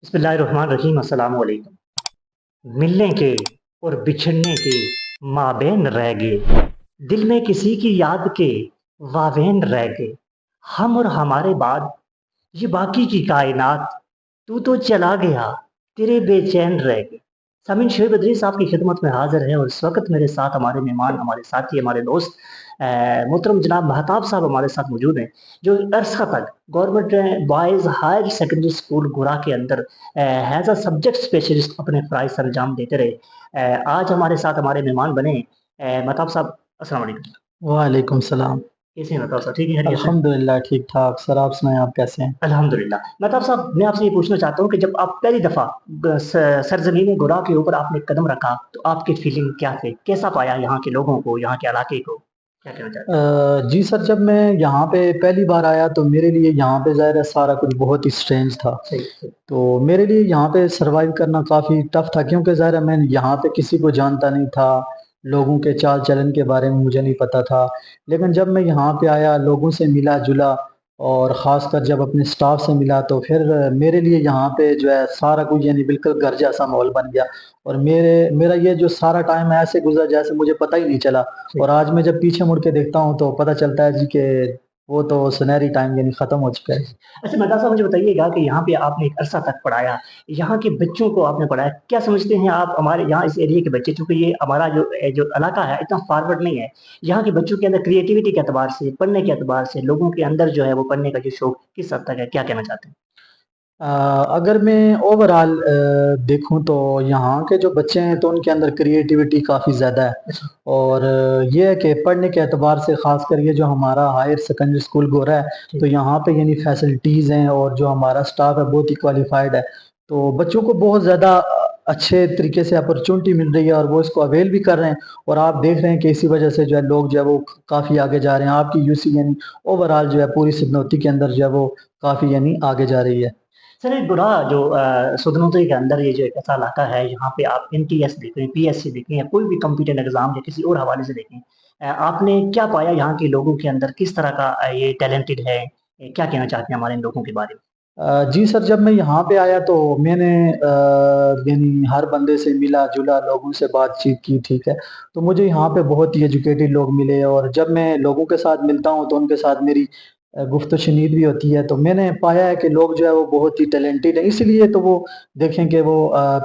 بسم اللہ الرحمن الرحیم۔ السلام علیکم۔ ملنے کے اور بچھڑنے کے مابین رہ گئے، دل میں کسی کی یاد کے واوین رہ گئے، ہم اور ہمارے بعد یہ باقی کی کائنات، تو چلا گیا، تیرے بے چین رہ گئے۔ سامعین، شعیب ادریس آپ کی خدمت میں حاضر ہے، اور اس وقت میرے ساتھ ہمارے مہمان، ہمارے ساتھی، ہمارے دوست محترم جناب مہتاب صاحب ہمارے ساتھ موجود ہیں، جو عرصہ تک government boys higher secondary school Gora کے اندر ایز اے سبجیکٹ اسپیشلسٹ اپنے فرائض سر انجام دیتے رہے۔ آج ہمارے ساتھ ہمارے مہمان بنے مہتاب صاحب، السلام علیکم۔ وعلیکم السلام۔ کیسے ہیں مہتاب صاحب؟ ٹھیک ہے، خیریت سے؟ الحمدللہ ٹھیک ٹھاک سر، آپ سنائیں آپ کیسے ہیں؟ الحمدللہ۔ مہتاب صاحب، میں آپ سے یہ پوچھنا چاہتا ہوں کہ جب آپ پہلی دفعہ سرزمین گورا کے اوپر آپ نے قدم رکھا تو آپ کی فیلنگ کیا تھے؟ کیسا پایا یہاں کے لوگوں کو، یہاں کے علاقے کو؟ کیا کہنا چاہتے ہیں؟ جی سر، جب میں یہاں پہ پہلی بار آیا تو میرے لیے یہاں پہ ظاہر ہے سارا کچھ بہت ہی سٹرینج تھا۔ تو میرے لیے یہاں پہ سروائیو کرنا کافی ٹف تھا، کیونکہ ظاہر ہے میں یہاں پہ کسی کو جانتا نہیں تھا، لوگوں کے چال چلن کے بارے میں مجھے نہیں پتا تھا۔ لیکن جب میں یہاں پہ آیا، لوگوں سے ملا جلا، اور خاص کر جب اپنے سٹاف سے ملا، تو پھر میرے لیے یہاں پہ جو ہے سارا کچھ یعنی بالکل گھر جیسا ماحول بن گیا، اور میرا یہ جو سارا ٹائم ایسے گزرا جیسے مجھے پتہ ہی نہیں چلا۔ اور آج میں جب پیچھے مڑ کے دیکھتا ہوں تو پتہ چلتا ہے جی کہ وہ تو سنہری ٹائم یعنی ختم ہو چکا ہے۔ اچھا مہتاب صاحب، مجھے بتائیے گا کہ یہاں پہ آپ نے ایک عرصہ تک پڑھایا، یہاں کے بچوں کو آپ نے پڑھایا، کیا سمجھتے ہیں آپ ہمارے یہاں اس ایریا کے بچے، چونکہ یہ ہمارا جو علاقہ ہے اتنا فارورڈ نہیں ہے، یہاں کے بچوں کے اندر کریٹیوٹی کے اعتبار سے، پڑھنے کے اعتبار سے، لوگوں کے اندر جو ہے وہ پڑھنے کا جو شوق کس حد تک ہے، کیا کہنا چاہتے ہیں؟ اگر میں اوورآل دیکھوں تو یہاں کے جو بچے ہیں تو ان کے اندر کریٹیوٹی کافی زیادہ ہے، اور یہ ہے کہ پڑھنے کے اعتبار سے خاص کر یہ جو ہمارا ہائر سیکنڈری اسکول گورا ہے تو یہاں پہ یعنی فیسلٹیز ہیں، اور جو ہمارا سٹاف ہے بہت ہی کوالیفائڈ ہے، تو بچوں کو بہت زیادہ اچھے طریقے سے اپرچونٹی مل رہی ہے، اور وہ اس کو اویل بھی کر رہے ہیں، اور آپ دیکھ رہے ہیں کہ اسی وجہ سے جو ہے لوگ جو ہے وہ کافی آگے جا رہے ہیں۔ آپ کی یو سی یعنی اوورآل جو ہے پوری سدنوتی کے اندر جو ہے وہ کافی یعنی آگے جا رہی ہے۔ سر، ایک برا جو سدنوتی کے اندر یہ جو ایک ایسا علاقہ ہے، یہاں پہ آپ این ٹی ایس دیکھیں، پی ایس سی دیکھیں، یا کوئی بھی کمپیوٹر ایگزام یا کسی اور حوالے سے دیکھیں، آپ نے کیا پایا یہاں کے لوگوں کے اندر؟ کس طرح کا یہ ٹیلنٹڈ ہے؟ کیا کہنا چاہتے ہیں ہمارے ان لوگوں کے بارے میں؟ جی سر، جب میں یہاں پہ آیا تو میں نے یعنی ہر بندے سے ملا جلا، لوگوں سے بات چیت کی، ٹھیک ہے، تو مجھے یہاں پہ بہت ہی ایجوکیٹڈ لوگ ملے، اور جب میں لوگوں کے ساتھ ملتا ہوں تو ان کے ساتھ میری گفت و شنید بھی ہوتی ہے، تو میں نے پایا ہے کہ لوگ جو ہے وہ بہت ہی ٹیلنٹڈ ہیں، اسی لیے تو وہ دیکھیں کہ وہ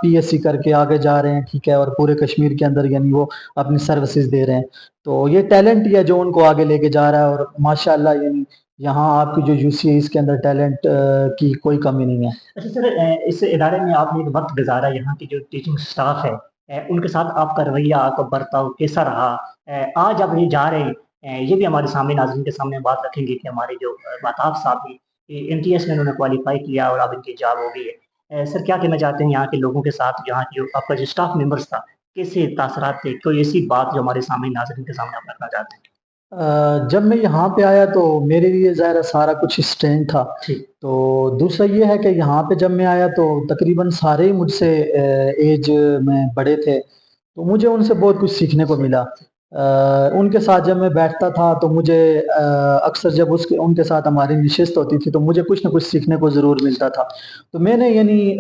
پی ایس سی کر کے آگے جا رہے ہیں، ٹھیک ہے، اور پورے کشمیر کے اندر یعنی وہ اپنی سروسز دے رہے ہیں، تو یہ ٹیلنٹ ہی ہے جو ان کو آگے لے کے جا رہا ہے، اور ماشاء اللہ یعنی یہاں آپ کی جو یو سی ہے اس کے اندر ٹیلنٹ کی کوئی کمی نہیں ہے۔ اچھا سر، اس ادارے میں آپ نے ایک وقت گزارا، یہاں کی جو ٹیچنگ سٹاف ہے ان کے ساتھ آپ کا رویہ، آپ کا برتاؤ کیسا رہا؟ آج آپ یہ جا رہے ہیں، یہ بھی ہمارے سامنے ناظرین کے سامنے بات رکھیں گے کہ ہمارے جو مہتاب صاحب ہیں این ٹی ایس میں انہوں نے کوالیفائی کیا اور اب ان کی جاب ہو گئی ہے، سر کیا کہنا چاہتے ہیں یہاں کے لوگوں کے ساتھ؟ یہاں کی آپ کا جو اسٹاف ممبرس تھا، کیسے تاثرات تھے؟ کوئی ایسی بات جو ہمارے سامنے ناظرین کے سامنے آپ رکھنا چاہتے ہیں؟ جب میں یہاں پہ آیا تو میرے لیے ظاہر ہے سارا کچھ اسٹرینج تھا، تو دوسرا یہ ہے کہ یہاں پہ جب میں آیا تو تقریباً سارے ہی مجھ سے ایج میں بڑے تھے، تو مجھے ان سے بہت کچھ سیکھنے کو ملا۔ ان کے ساتھ جب میں بیٹھتا تھا تو مجھے اکثر جب ان کے ساتھ ہماری نشست ہوتی تھی تو مجھے کچھ نہ کچھ سیکھنے کو ضرور ملتا تھا، تو میں نے یعنی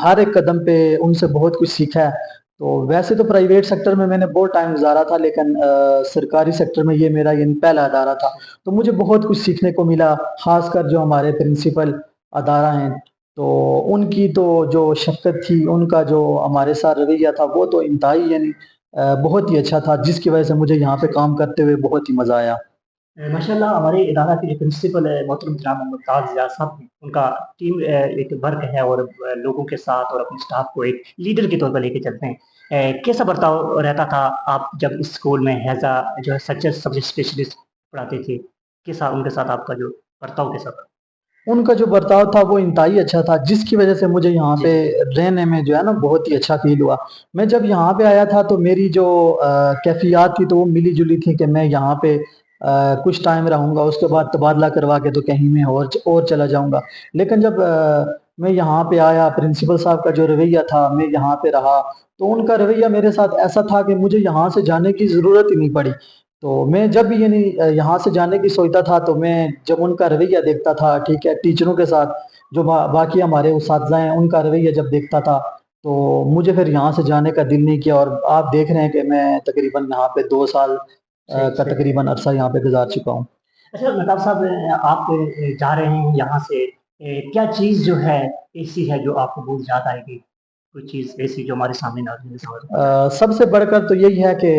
ہر ایک قدم پہ ان سے بہت کچھ سیکھا ہے۔ تو ویسے تو پرائیویٹ سیکٹر میں نے بہت ٹائم گزارا تھا، لیکن سرکاری سیکٹر میں یہ میرا یعنی پہلا ادارہ تھا، تو مجھے بہت کچھ سیکھنے کو ملا، خاص کر جو ہمارے پرنسپل ادارہ ہیں تو ان کی تو جو شفقت تھی، ان کا جو ہمارے ساتھ رویہ تھا وہ تو انتہائی یعنی بہت ہی اچھا تھا، جس کی وجہ سے مجھے یہاں پہ کام کرتے ہوئے بہت ہی مزہ آیا۔ ماشاء اللہ، ہمارے ادارہ کے جو پرنسپل ہے محترم جناب محمد تاج زیاد صاحب ہیں، ان کا ٹیم ایک ورک ہے، اور لوگوں کے ساتھ اور اپنے اسٹاف کو ایک لیڈر کے طور پر لے کے چلتے ہیں۔ کیسا برتاؤ رہتا تھا آپ جب اس اسکول میں ہیزا جو ہے سبجیکٹ اسپیشلسٹ پڑھاتے تھے؟ کیسا ان کے ساتھ آپ کا جو برتاؤ کیسا تھا؟ ان کا جو برتاؤ تھا وہ انتہائی اچھا تھا، جس کی وجہ سے مجھے یہاں پہ رہنے میں جو ہے نا بہت ہی اچھا فیل ہوا۔ میں جب یہاں پہ آیا تھا تو میری جو کیفیات تھی تو وہ ملی جلی تھی کہ میں یہاں پہ کچھ ٹائم رہوں گا، اس کے بعد تبادلہ کروا کے تو کہیں میں اور چلا جاؤں گا، لیکن جب میں یہاں پہ آیا، پرنسپل صاحب کا جو رویہ تھا، میں یہاں پہ رہا تو ان کا رویہ میرے ساتھ ایسا تھا کہ مجھے یہاں سے جانے کی ضرورت ہی نہیں پڑی، تو میں جب بھی یعنی یہاں سے جانے کی سوچتا تھا تو میں جب ان کا رویہ دیکھتا تھا، ٹھیک ہے، ٹیچروں کے ساتھ جو باقی ہمارے اساتذہ ہیں ان کا رویہ جب دیکھتا تھا تو مجھے پھر یہاں سے جانے کا دل نہیں کیا، اور آپ دیکھ رہے ہیں کہ میں تقریباً یہاں پہ 2 سال کا تقریباً عرصہ یہاں پہ گزار چکا ہوں۔ اچھا مہتاب صاحب، آپ جا رہے ہیں یہاں سے، کیا چیز جو ہے ایسی ہے جو آپ کو بہت یاد آئے گی؟ کوئی چیز ایسی جو ہمارے سامنے نہ سب سے بڑھ کر تو یہی ہے کہ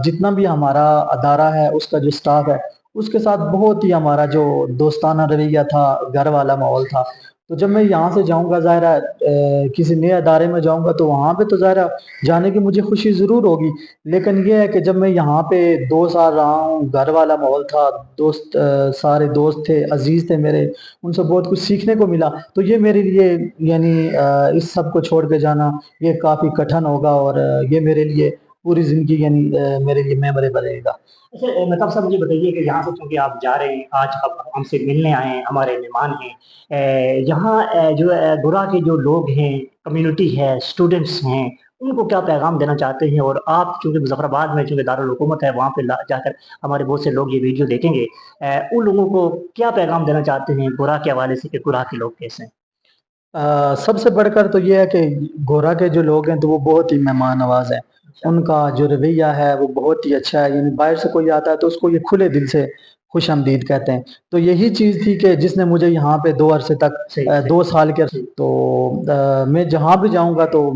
جتنا بھی ہمارا ادارہ ہے اس کا جو سٹاف ہے اس کے ساتھ بہت ہی ہمارا جو دوستانہ رویہ تھا، گھر والا ماحول تھا۔ تو جب میں یہاں سے جاؤں گا، ظاہر ہے کسی نئے ادارے میں جاؤں گا تو وہاں پہ تو ظاہر ہے جانے کی مجھے خوشی ضرور ہوگی، لیکن یہ ہے کہ جب میں یہاں پہ 2 سال رہا ہوں، گھر والا ماحول تھا، دوست سارے دوست تھے، عزیز تھے میرے، ان سے بہت کچھ سیکھنے کو ملا، تو یہ میرے لیے یعنی اس سب کو چھوڑ کے جانا یہ کافی کٹھن ہوگا، اور یہ میرے لیے پوری زندگی یعنی میرے لیے میموریبل رہے گا۔ اچھا مہتاب صاحب، مجھے بتائیے کہ یہاں سے چونکہ آپ جا رہے ہیں، آج آپ ہم سے ملنے آئے ہیں، ہمارے مہمان ہیں، یہاں جو گورا کے جو لوگ ہیں، کمیونٹی ہے، اسٹوڈنٹس ہیں، ان کو کیا پیغام دینا چاہتے ہیں؟ اور آپ چونکہ مظفر آباد میں چونکہ دارالحکومت ہے، وہاں پہ جا کر ہمارے بہت سے لوگ یہ ویڈیو دیکھیں گے، ان لوگوں کو کیا پیغام دینا چاہتے ہیں گورا کے حوالے سے کہ گورا کے لوگ کیسے ہیں؟ سب سے بڑھ کر تو یہ ہے کہ گورا کے جو لوگ ہیں تو وہ بہت ہی مہمان نواز ہیں، ان کا جو رویہ ہے وہ بہت ہی اچھا ہے، یعنی باہر سے کوئی آتا ہے تو اس کو یہ کھلے دل سے خوش آمدید کہتے ہیں۔ تو یہی چیز تھی کہ جس نے مجھے یہاں پہ 2 عرصے تک 2 سال کے، تو میں جہاں بھی جاؤں گا تو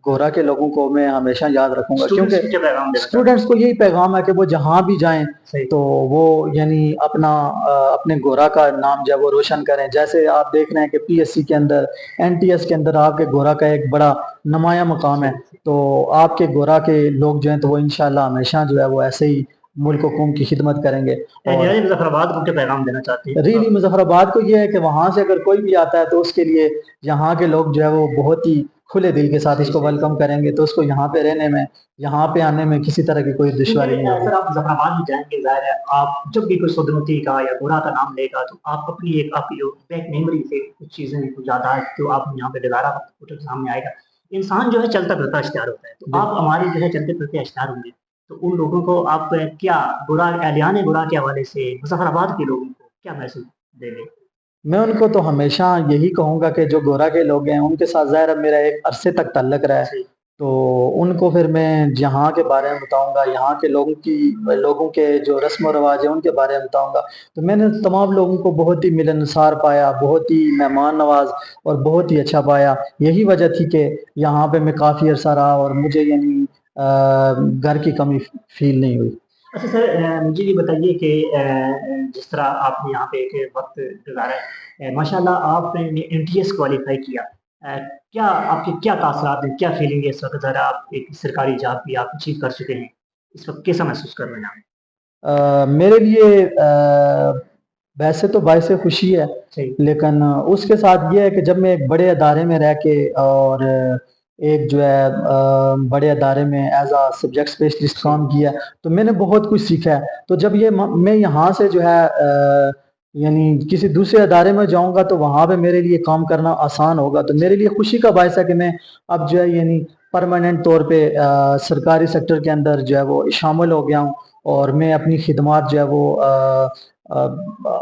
گورا کے لوگوں کو میں ہمیشہ یاد رکھوں گا، کیونکہ اسٹوڈنٹس کو یہی پیغام ہے کہ وہ جہاں بھی جائیں تو وہ یعنی اپنے گورا کا نام جو ہے وہ روشن کریں۔ جیسے آپ دیکھ رہے ہیں کہ پی ایس سی کے اندر، این ٹی ایس کے اندر آپ کے گورا کا ایک بڑا نمایاں مقام ہے، تو آپ کے گورا کے لوگ جو ہیں تو وہ انشاءاللہ ہمیشہ جو ہے وہ ایسے ہی ملک و قوم کی خدمت کریں گے۔ اور مظفر آباد کو کیا پیغام دینا چاہتے ہیں؟ ریلی مظفر آباد کو یہ ہے کہ وہاں سے اگر کوئی بھی آتا ہے تو اس کے لیے یہاں کے لوگ جو ہے وہ بہت ہی کھلے دل کے ساتھ اس کو ویلکم کریں گے، تو اس کو یہاں پہ رہنے میں، یہاں پہ آنے میں کسی طرح کی کوئی دشواری نہیں ہوگی۔ سر آپ مظفر آباد میں جائیں گے، ظاہر ہے آپ جب بھی کوئی صدمتی کا یا گورا کا نام لے گا تو آپ اپنی ایک آپ کی جو بیک میموری سے کچھ چیزیں کچھ یادداشت جو آپ یہاں پہ دوبارہ فوٹو کے سامنے آئے گا۔ انسان جو ہے چلتا پھرتا اشتہار ہوتا ہے، تو آپ ہمارے جو ہے چلتے پھرتے اشتہار ہوں گے، تو ان لوگوں کو آپ کیا گورا اہلیان گورا کے حوالے سے مظفر آباد کے لوگوں کو کیا میسج دیں گے؟ میں ان کو تو ہمیشہ یہی کہوں گا کہ جو گورا کے لوگ ہیں ان کے ساتھ ظاہر میرا ایک عرصے تک تعلق رہا ہے، تو ان کو پھر میں یہاں کے بارے میں بتاؤں گا، یہاں کے لوگوں کے جو رسم و رواج ہیں ان کے بارے میں بتاؤں گا۔ تو میں نے تمام لوگوں کو بہت ہی ملنسار پایا، بہت ہی مہمان نواز اور بہت ہی اچھا پایا۔ یہی وجہ تھی کہ یہاں پہ میں کافی عرصہ رہا اور مجھے یعنی گھر کی کمی فیل نہیں ہوئی۔ اچھا سر، مجھے یہ بتائیے کہ جس طرح آپ نے یہاں پہ ایک وقت گزارا ہے، ماشاء اللہ آپ نے این ٹی ایس کوالیفائی کیا، کیا آپ کے کیا تاثرات ہیں، کیا فیلنگ ہے اس وقت؟ ذرا آپ ایک سرکاری جاب بھی آپ اچیو کر چکے ہیں، اس وقت کیسا محسوس کر رہے ہیں آپ؟ میرے لیے ویسے تو باعث خوشی ہے، لیکن اس کے ساتھ یہ ہے کہ جب میں ایک بڑے ادارے میں رہ کے اور ایک جو ہے بڑے ادارے میں ایز اے سبجیکٹ اسپیشلسٹ کام کیا تو میں نے بہت کچھ سیکھا ہے۔ تو جب میں یہاں سے جو ہے یعنی کسی دوسرے ادارے میں جاؤں گا تو وہاں پہ میرے لیے کام کرنا آسان ہوگا، تو میرے لیے خوشی کا باعث ہے کہ میں اب جو ہے یعنی پرماننٹ طور پہ سرکاری سیکٹر کے اندر جو ہے وہ شامل ہو گیا ہوں، اور میں اپنی خدمات جو ہے وہ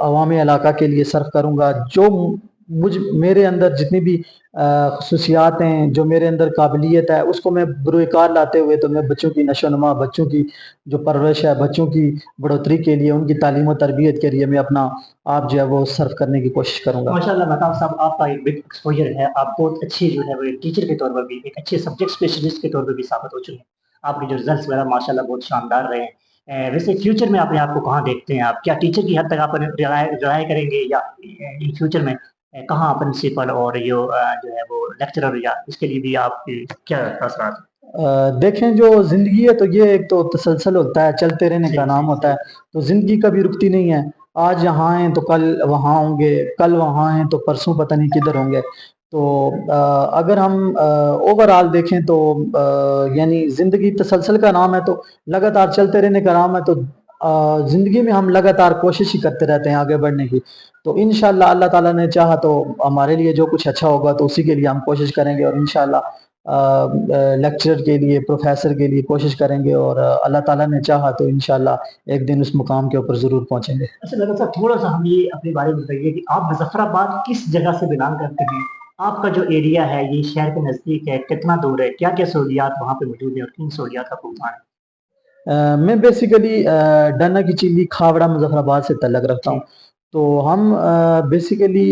عوامی علاقہ کے لیے صرف کروں گا۔ جو میرے اندر جتنی بھی خصوصیات ہیں، جو میرے اندر قابلیت ہے، اس کو میں بروئے کار لاتے ہوئے تو میں بچوں کی نشو و نما، بچوں کی جو پرورش ہے، بچوں کی بڑھوتری کے لیے، ان کی تعلیم و تربیت کے لیے میں اپنا آپ جو ہے وہ صرف کرنے کی کوشش کروں گا۔ ماشاء اللہ مہتاب صاحب، آپ کا ایک بگ ایکسپوجر ہے، آپ بہت اچھے جو ہے وہ ٹیچر کے طور پر بھی، ایک اچھے سبجیکٹ اسپیشلسٹ کے طور پر بھی ثابت ہو چکے ہیں۔ آپ کے جو رزلٹس وغیرہ ماشاء اللہ بہت شاندار رہے ہیں۔ ویسے فیوچر میں اپنے آپ کو کہاں دیکھتے ہیں آپ؟ کیا ٹیچر کی حد تک آپ رائے کریں گے، یا ان فیوچر میں کہاں پرنسپل اور جو ہے وہ لیکچرر، یا اس کے لیے بھی آپ کی کیا تاثرات ہیں؟ دیکھیں جو زندگی ہے تو یہ ایک تو تسلسل ہوتا ہے، چلتے رہنے کا نام ہوتا ہے، تو زندگی کبھی رکتی نہیں ہے۔ آج یہاں ہیں تو کل وہاں ہوں گے، کل وہاں ہیں تو پرسوں پتہ نہیں کدھر ہوں گے۔ تو اگر ہم اوور آل دیکھیں تو یعنی زندگی تسلسل کا نام ہے، تو لگاتار چلتے رہنے کا نام ہے، تو زندگی میں ہم لگاتار کوشش ہی کرتے رہتے ہیں آگے بڑھنے کی۔ تو انشاءاللہ اللہ تعالیٰ نے چاہا تو ہمارے لیے جو کچھ اچھا ہوگا تو اسی کے لیے ہم کوشش کریں گے، اور انشاءاللہ لیکچرر کے لیے، پروفیسر کے لیے کوشش کریں گے، اور اللہ تعالیٰ نے چاہا تو انشاءاللہ ایک دن اس مقام کے اوپر ضرور پہنچیں گے۔ اچھا ڈاکٹر صاحب، تھوڑا سا ہم یہ اپنے بارے میں بتائیے کہ آپ مظفر آباد کس جگہ سے بلانگ کرتے ہیں؟ آپ کا جو ایریا ہے یہ شہر کے نزدیک ہے، کتنا دور ہے، کیا کیا سہولیات وہاں پہ موجود ہیں اور کن سہولیات کا بھگتان ہے؟ میں بیسیکلی ڈانا کی چیلی کھاوڑا مظفر آباد سے تعلق رکھتا ہوں۔ تو ہم بیسیکلی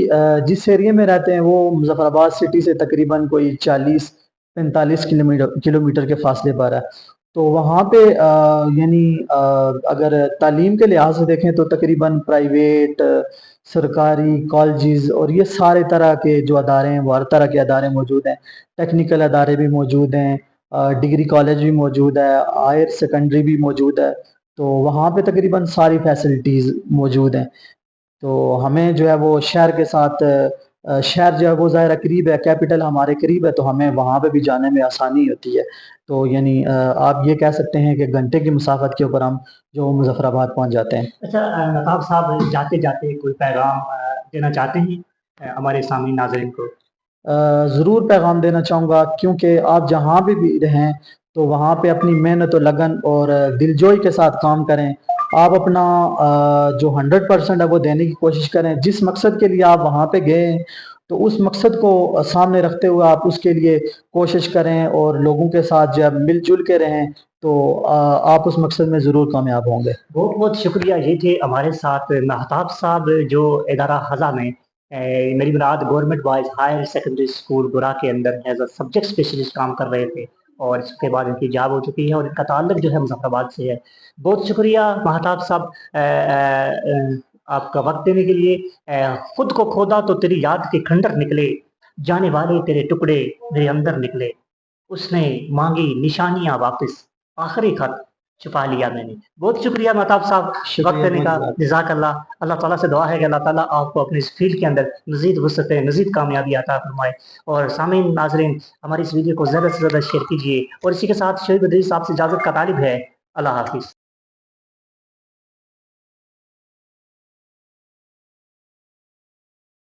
جس ایریے میں رہتے ہیں وہ مظفر آباد سٹی سے تقریباً کوئی 40-45 کلومیٹر کے فاصلے پر ہے۔ تو وہاں پہ یعنی اگر تعلیم کے لحاظ سے دیکھیں تو تقریباً پرائیویٹ، سرکاری کالجز اور یہ سارے طرح کے جو ادارے ہیں وہ ہر طرح کے ادارے موجود ہیں۔ ٹیکنیکل ادارے بھی موجود ہیں، ڈگری کالج بھی موجود ہے، ہائر سیکنڈری بھی موجود ہے۔ تو وہاں پہ تقریباً ساری فیسلٹیز موجود ہیں۔ تو ہمیں جو ہے وہ شہر کے ساتھ شہر جو ہے وہ ظاہر قریب ہے، کیپٹل ہمارے قریب ہے، تو ہمیں وہاں پہ بھی جانے میں آسانی ہوتی ہے۔ تو یعنی آپ یہ کہہ سکتے ہیں کہ گھنٹے کی مسافت کے اوپر ہم جو مظفر آباد پہنچ جاتے ہیں۔ اچھا نقاب صاحب، جاتے جاتے کوئی پیغام دینا چاہتے ہیں ہمارے سامعین ناظرین کو؟ ضرور پیغام دینا چاہوں گا، کیونکہ آپ جہاں بھی رہیں تو وہاں پہ اپنی محنت و لگن اور دلجوئی کے ساتھ کام کریں۔ آپ اپنا جو 100% ہے وہ دینے کی کوشش کریں۔ جس مقصد کے لیے آپ وہاں پہ گئے ہیں تو اس مقصد کو سامنے رکھتے ہوئے آپ اس کے لیے کوشش کریں، اور لوگوں کے ساتھ جب مل جل کے رہیں تو آپ اس مقصد میں ضرور کامیاب ہوں گے۔ بہت بہت شکریہ۔ یہ تھے ہمارے ساتھ مہتاب صاحب، جو ادارہ ہزا میں میری مراد government boys higher secondary school گرا کے اندر ایز اے سبجیکٹ اسپیشلسٹ کام کر رہے تھے، اور اس کے بعد ان کی جاب ہو چکی ہے اور ان کا تعلق جو ہے مظفر آباد سے ہے۔ بہت شکریہ مہتاب صاحب آپ کا وقت دینے کے لیے۔ خود کو کھودا تو تیری یاد کے کھنڈر نکلے، جانے والے تیرے ٹکڑے میرے اندر نکلے، اس نے مانگی نشانیاں واپس، آخری خط چھپا لیا میں نے۔ بہت شکریہ مہتاب صاحب وقت دینے کا، جزاک اللہ۔ اللہ تعالیٰ سے دعا ہے کہ اللہ تعالیٰ آپ کو اپنے اس فیلڈ کے اندر مزید وسعتیں، مزید کامیابی عطا فرمائے۔ اور سامعین ناظرین، ہماری اس ویڈیو کو زیادہ سے زیادہ شیئر کیجیے، اور اسی کے ساتھ شعیب ادریس صاحب سے اجازت کا طالب ہے۔ اللہ حافظ۔